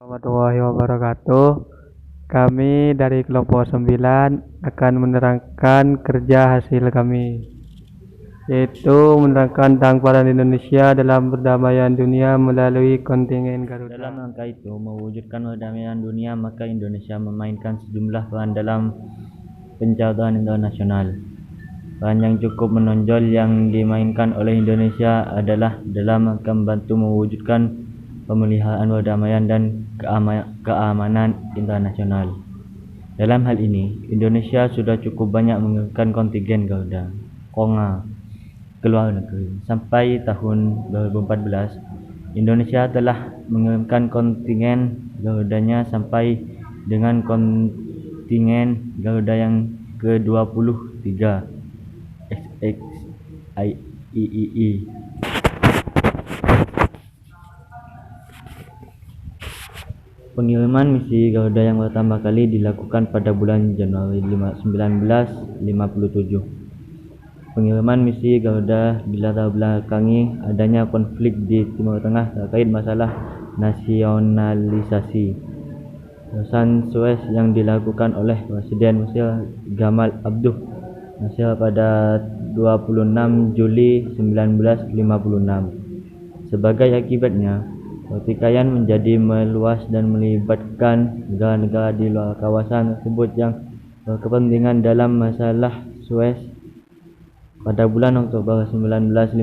Warahmatullahi wabarakatuh. Kami dari kelompok 9 akan menerangkan kerja hasil kami, yaitu menerangkan tentang peran Indonesia dalam perdamaian dunia melalui kontingen Garuda. Dalam rangka itu, mewujudkan perdamaian dunia, maka Indonesia memainkan sejumlah peran dalam pencapaian internasional. Peran yang cukup menonjol yang dimainkan oleh Indonesia adalah dalam rangka membantu mewujudkan pemeliharaan perdamaian dan keamanan internasional. Dalam hal ini, Indonesia sudah cukup banyak mengirimkan kontingen Garuda Konga ke luar negeri. Sampai tahun 2014, Indonesia telah mengirimkan kontingen Garudanya sampai dengan kontingen Garuda yang ke-23 XXIII. Pengiriman misi Garuda yang pertama kali dilakukan pada bulan Januari 1957. Pengiriman misi Garuda dilatar belakangi adanya konflik di Timur Tengah terkait masalah nasionalisasi kawasan Suez yang dilakukan oleh Presiden Mesir Gamal Abdel Nasser pada 26 Juli 1956. Sebagai akibatnya, pertikaian menjadi meluas dan melibatkan negara-negara di luar kawasan tersebut yang berkepentingan dalam masalah Suez. Pada bulan Oktober 1956,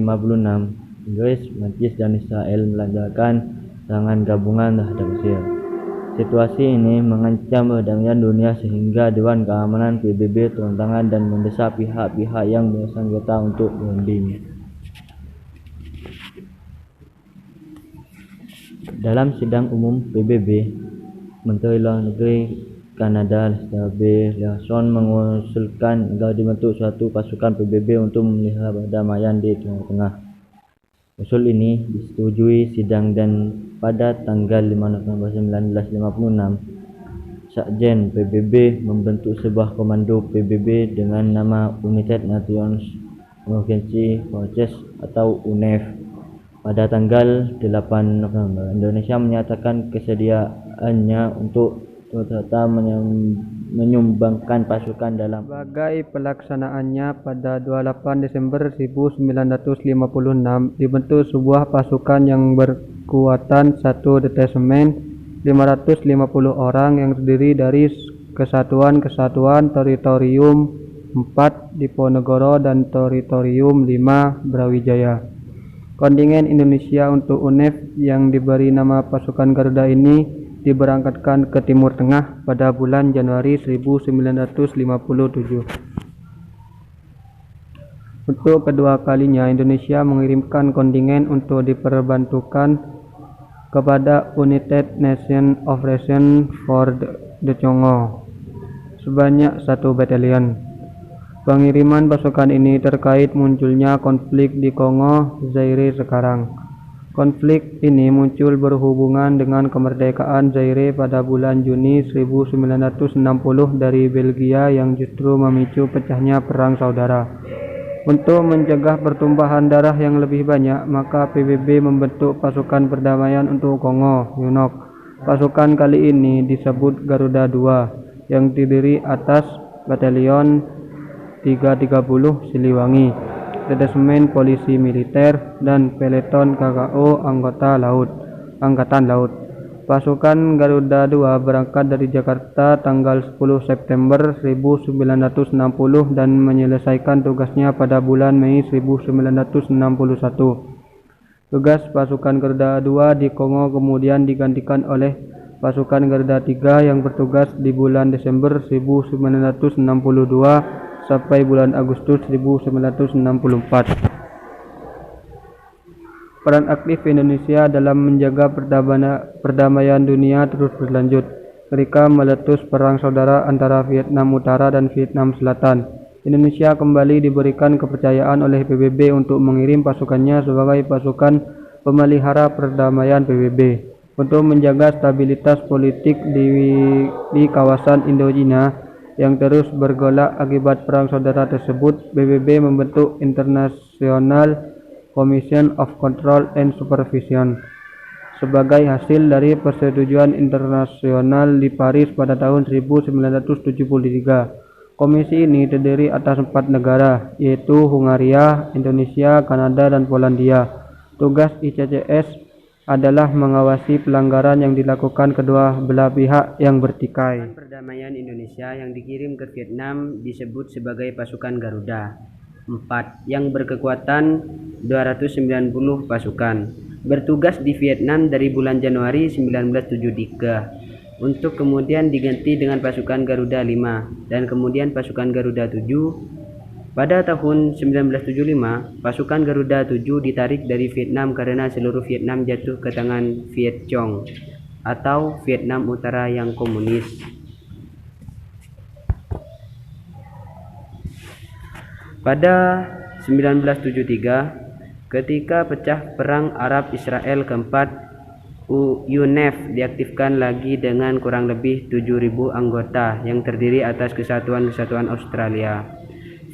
Inggris, Prancis, dan Israel melancarkan serangan gabungan terhadap Mesir. Situasi ini mengancam perdamaian dunia sehingga Dewan Keamanan PBB turun tangan dan mendesak pihak-pihak yang bersangkutan untuk berunding. Dalam sidang umum PBB, Menteri Luar Negeri Kanada Lester B. Learson mengusulkan agar dibentuk suatu pasukan PBB untuk memelihara perdamaian di Timur Tengah. Usul ini disetujui sidang dan pada tanggal 5 November 1956, Sekjen PBB membentuk sebuah komando PBB dengan nama United Nations Emergency Forces atau UNEF. Pada tanggal 8 November, Indonesia menyatakan kesediaannya untuk serta menyumbangkan pasukan dalam. Sebagai pelaksanaannya, pada 28 Desember 1956 dibentuk sebuah pasukan yang berkuatan 1 detasmen 550 orang yang terdiri dari kesatuan-kesatuan Teritorium 4 Diponegoro dan Teritorium 5 Brawijaya. Kontingen Indonesia untuk UNEF yang diberi nama pasukan Garuda ini diberangkatkan ke Timur Tengah pada bulan Januari 1957. Untuk kedua kalinya, Indonesia mengirimkan kontingen untuk diperbantukan kepada United Nations Operation for the Congo sebanyak 1 batalion. Pengiriman pasukan ini terkait munculnya konflik di Kongo, Zaire sekarang. Konflik ini muncul berhubungan dengan kemerdekaan Zaire pada bulan Juni 1960 dari Belgia yang justru memicu pecahnya perang saudara. Untuk mencegah pertumpahan darah yang lebih banyak, maka PBB membentuk pasukan perdamaian untuk Kongo, UNOK. Pasukan kali ini disebut Garuda II, yang terdiri atas Batalion 330 Siliwangi, Detasmen Polisi Militer, dan Peleton KKO Angkatan Laut. Pasukan Garuda II berangkat dari Jakarta tanggal 10 September 1960 dan menyelesaikan tugasnya pada bulan Mei 1961. Tugas pasukan Garuda II di Kongo kemudian digantikan oleh pasukan Garuda III yang bertugas di bulan Desember 1962 sampai bulan Agustus 1964. Peran aktif Indonesia dalam menjaga perdamaian dunia terus berlanjut ketika meletus perang saudara antara Vietnam Utara dan Vietnam Selatan. Indonesia kembali diberikan kepercayaan oleh PBB untuk mengirim pasukannya sebagai pasukan pemelihara perdamaian PBB untuk menjaga stabilitas politik di kawasan Indochina yang terus bergolak akibat perang saudara tersebut. PBB membentuk International Commission of Control and Supervision sebagai hasil dari persetujuan internasional di Paris pada tahun 1973. Komisi ini terdiri atas 4 negara, yaitu Hungaria, Indonesia, Kanada, dan Polandia. Tugas ICCS adalah mengawasi pelanggaran yang dilakukan kedua belah pihak yang bertikai. Perdamaian Indonesia yang dikirim ke Vietnam disebut sebagai pasukan Garuda 4 yang berkekuatan 290 pasukan. Bertugas di Vietnam dari bulan Januari 1973 untuk kemudian diganti dengan pasukan Garuda 5 dan kemudian pasukan Garuda 7. Pada tahun 1975, pasukan Garuda 7 ditarik dari Vietnam karena seluruh Vietnam jatuh ke tangan Viet Cong atau Vietnam Utara yang komunis. Pada 1973, ketika pecah perang Arab-Israel keempat, UNEF diaktifkan lagi dengan kurang lebih 7.000 anggota yang terdiri atas kesatuan-kesatuan Australia,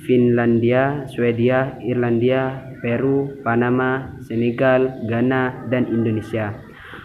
Finlandia, Swedia, Irlandia, Peru, Panama, Senegal, Ghana, dan Indonesia.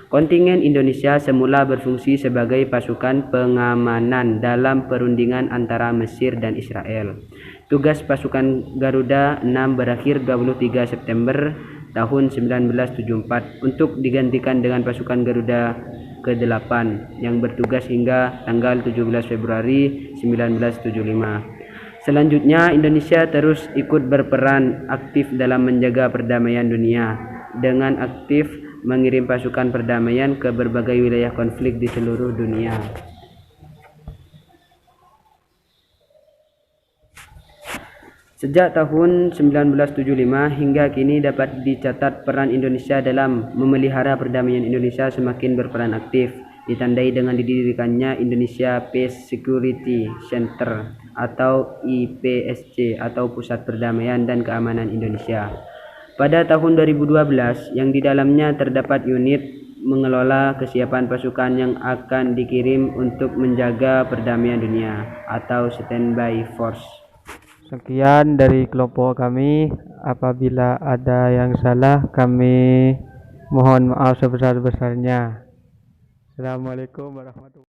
Kontingen Indonesia semula berfungsi sebagai pasukan pengamanan dalam perundingan antara Mesir dan Israel. Tugas pasukan Garuda 6 berakhir 23 September tahun 1974 untuk digantikan dengan pasukan Garuda ke-8 yang bertugas hingga tanggal 17 Februari 1975. Selanjutnya, Indonesia terus ikut berperan aktif dalam menjaga perdamaian dunia dengan aktif mengirim pasukan perdamaian ke berbagai wilayah konflik di seluruh dunia. Sejak tahun 1975 hingga kini dapat dicatat peran Indonesia dalam memelihara perdamaian Indonesia semakin berperan aktif, ditandai dengan didirikannya Indonesia Peace Security Center atau IPSC atau Pusat Perdamaian dan Keamanan Indonesia. Pada tahun 2012 yang di dalamnya terdapat unit mengelola kesiapan pasukan yang akan dikirim untuk menjaga perdamaian dunia atau Standby Force. Sekian dari kelompok kami. Apabila ada yang salah, kami mohon maaf sebesar-besarnya. Assalamualaikum warahmatullahi wabarakatuh.